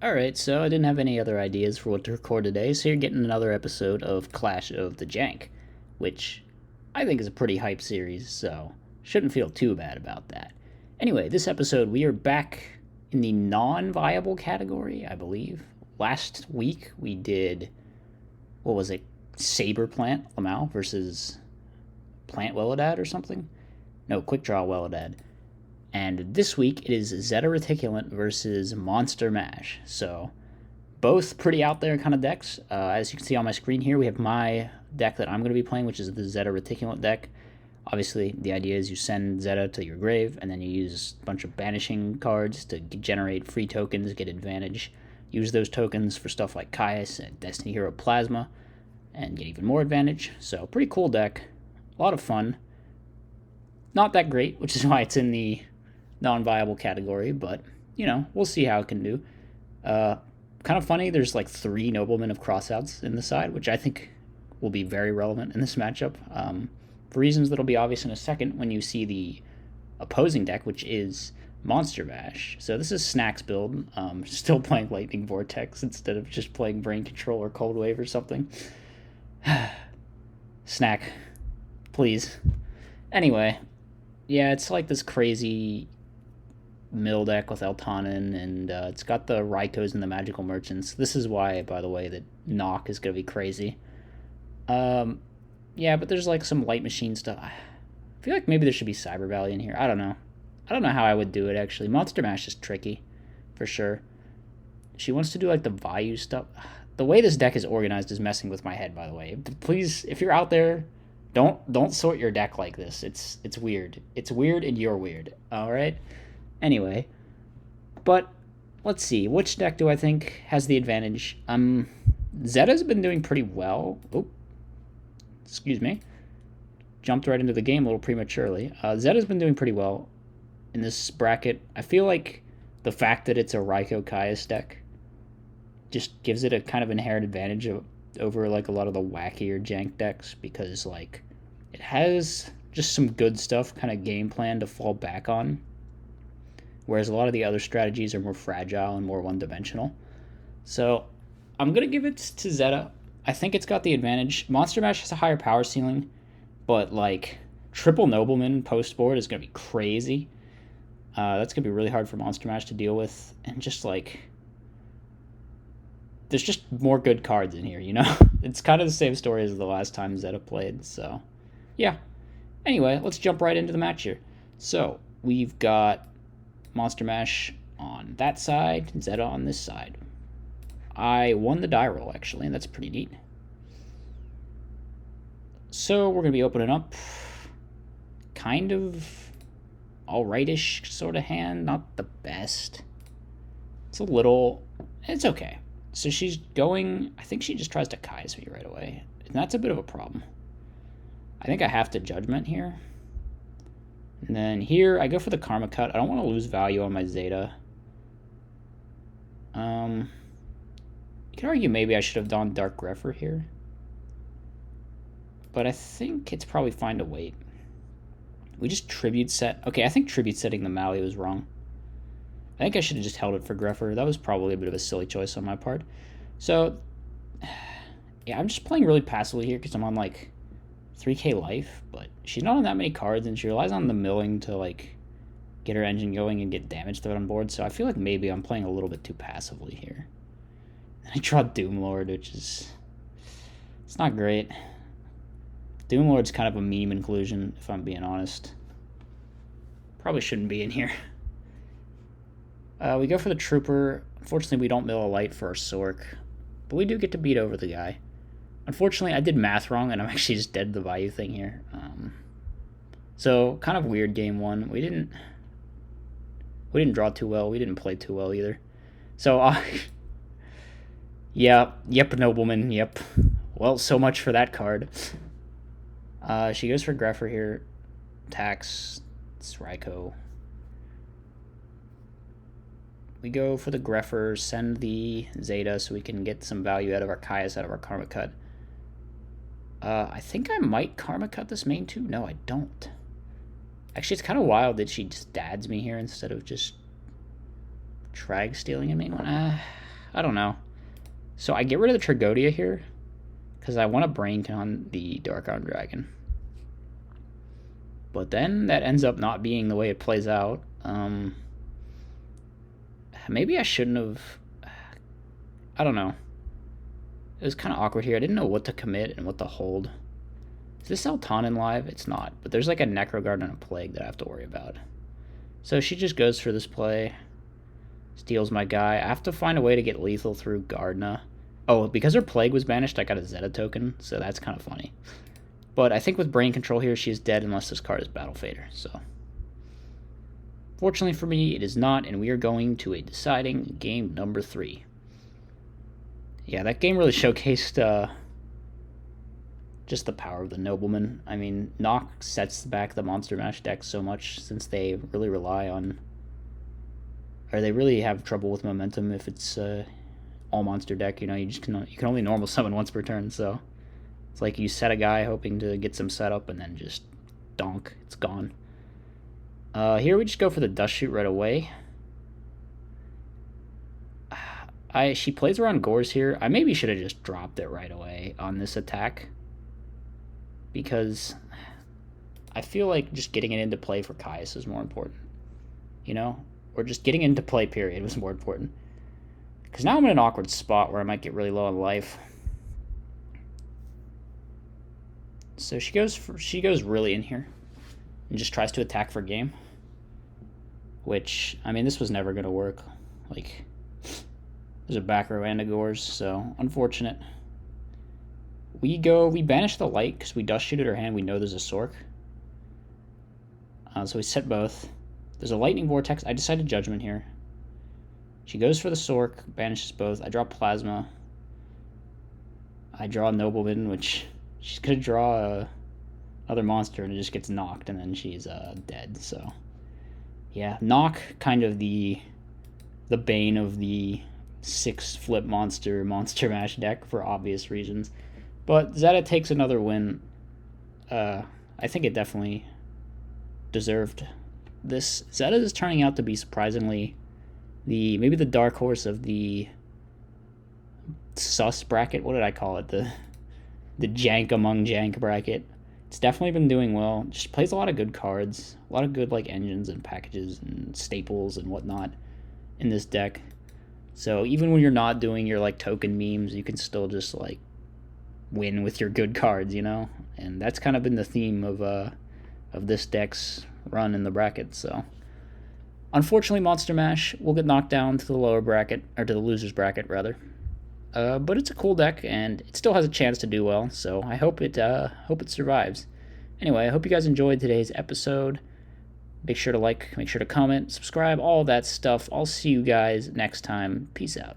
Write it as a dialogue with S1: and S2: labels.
S1: Alright, so I didn't have any other ideas for what to record today, so you're getting another episode of Clash of the Jank, which I think is a pretty hype series, so shouldn't feel too bad about that. Anyway, this episode we are back in the non-viable category, I believe. Last week we did, what was it, Saber Plant Lamau versus Plant Welodad or something? No, Quick Draw Welodad. And this week it is Zeta Reticulant versus Monster Mash. So both pretty out there kind of decks. As you can see on my screen here, we have my deck that I'm going to be playing, which is the Zeta Reticulant deck. Obviously, the idea is you send Zeta to your grave, and then you use a bunch of banishing cards to generate free tokens, get advantage. Use those tokens for stuff like Caius and Destiny Hero Plasma, and get even more advantage. So pretty cool deck. A lot of fun. Not that great, which is why it's in the non-viable category, but we'll see how it can do. Kind of funny, there's like 3 noblemen of crossouts in the side, which I think will be very relevant in this matchup, for reasons that'll be obvious in a second when you see the opposing deck, which is Monster Mash. So this is Snack's build, still playing Lightning Vortex instead of just playing Brain Control or Cold Wave or something. Snack, please. Anyway, yeah, it's like this crazy mill deck with Eltanin, and it's got the Raikos and the Magical Merchants. This is why, by the way, that Knock is going to be crazy. Yeah, but there's like some light machine stuff. I feel like maybe there should be Cyber Valley in here. I don't know. I don't know how I would do it, actually. Monster Mash is tricky, for sure. She wants to do like the Vayu stuff. The way this deck is organized is messing with my head, by the way. Please, if you're out there, don't sort your deck like this. It's weird. It's weird and you're weird. All right? Anyway, but let's see. Which deck do I think has the advantage? Zeta's been doing pretty well. Oh, excuse me. Jumped right into the game a little prematurely. Zeta's been doing pretty well in this bracket. I feel like the fact that it's a Raiko Caius deck just gives it a kind of inherent advantage over like a lot of the wackier jank decks, because like it has just some good stuff kind of game plan to fall back on, whereas a lot of the other strategies are more fragile and more one-dimensional. So I'm going to give it to Zeta. I think it's got the advantage. Monster Mash has a higher power ceiling, but like triple Nobleman post-board is going to be crazy. That's going to be really hard for Monster Mash to deal with, and just like there's just more good cards in here, It's kind of the same story as the last time Zeta played, so yeah. Anyway, let's jump right into the match here. So we've got Monster Mash on that side, Zeta on this side. I won the die roll, actually, and that's pretty neat. So we're going to be opening up kind of alrightish sort of hand. Not the best. It's okay. So she's going, I think she just tries to Kai's me right away. And that's a bit of a problem. I think I have to Judgment here. And then here, I go for the Karma Cut. I don't want to lose value on my Zeta. You can argue maybe I should have done Dark Grepher here. But I think it's probably fine to wait. We just Tribute Set. Okay, I think Tribute Setting the Mali was wrong. I think I should have just held it for Grepher. That was probably a bit of a silly choice on my part. So, yeah, I'm just playing really passively here because I'm on, like, 3k life, but she's not on that many cards, and she relies on the milling to, like, get her engine going and get damage thrown on board, so I feel like maybe I'm playing a little bit too passively here. I draw Doomlord, which is... it's not great. Doomlord's kind of a meme inclusion, if I'm being honest. Probably shouldn't be in here. We go for the Trooper. Unfortunately, we don't mill a light for our Sork, but we do get to beat over the guy. Unfortunately, I did math wrong, and I'm actually just dead to the value thing here. So, kind of weird game one. We didn't draw too well. We didn't play too well either. So, yeah, yep, Nobleman, yep. Well, so much for that card. She goes for Grepher here. Attacks. It's Raiko. We go for the Grepher, send the Zeta so we can get some value out of our Caius, out of our Karma Cut. I think I might Karma Cut this main too. No, I don't. Actually, it's kind of wild that she just dads me here instead of just Trag stealing a main one. I don't know. So I get rid of the Tragodia here because I want to Brain on the Dark Arm Dragon. But then that ends up not being the way it plays out. Maybe I shouldn't have. I don't know. It was kind of awkward here. I didn't know what to commit and what to hold. Is this Altanin live? It's not. But there's like a Necroguard and a Plague that I have to worry about. So she just goes for this play. Steals my guy. I have to find a way to get lethal through Gardna. Oh, because her Plague was banished, I got a Zeta token. So that's kind of funny. But I think with Brain Control here, she is dead unless this card is Battle Fader. So, fortunately for me, it is not, and we are going to a deciding game number 3. Yeah, that game really showcased just the power of the Nobleman. I mean, Knock sets back the Monster Mash deck so much since they really rely on, or they really have trouble with momentum if it's all monster deck. You know, you can only normal summon once per turn, so. It's like you set a guy hoping to get some setup and then just donk. It's gone. Here we just go for the Dust Shoot right away. She plays around Gores here. I maybe should have just dropped it right away on this attack. Because I feel like just getting it into play for Caius is more important. You know? Or just getting into play, period, was more important. Because now I'm in an awkward spot where I might get really low on life. So she goes really in here and just tries to attack for game. Which, I mean, this was never going to work. Like, there's a back row and a Gores, so unfortunate. We banish the light because we Dust Shoot at her hand. We know there's a Sork. So we set both. There's a Lightning Vortex. I decided Judgment here. She goes for the Sork, banishes both. I draw Plasma. I draw Nobleman, which... She's going to draw another monster and it just gets knocked and then she's dead. So, yeah, knock kind of the bane of the 6-flip monster mash deck for obvious reasons. But Zeta takes another win. I think it definitely deserved this. Zeta is turning out to be surprisingly maybe the dark horse of the sus bracket. What did I call it? The Jank among Jank bracket. It's definitely been doing well. Just plays a lot of good cards. A lot of good like engines and packages and staples and whatnot in this deck. So even when you're not doing your like token memes, you can still just like win with your good cards, you know? And that's kind of been the theme of this deck's run in the bracket. So unfortunately Monster Mash will get knocked down to the lower bracket, or to the loser's bracket rather. But it's a cool deck, and it still has a chance to do well, so I hope it survives. Anyway, I hope you guys enjoyed today's episode. Make sure to like, make sure to comment, subscribe, all that stuff. I'll see you guys next time. Peace out.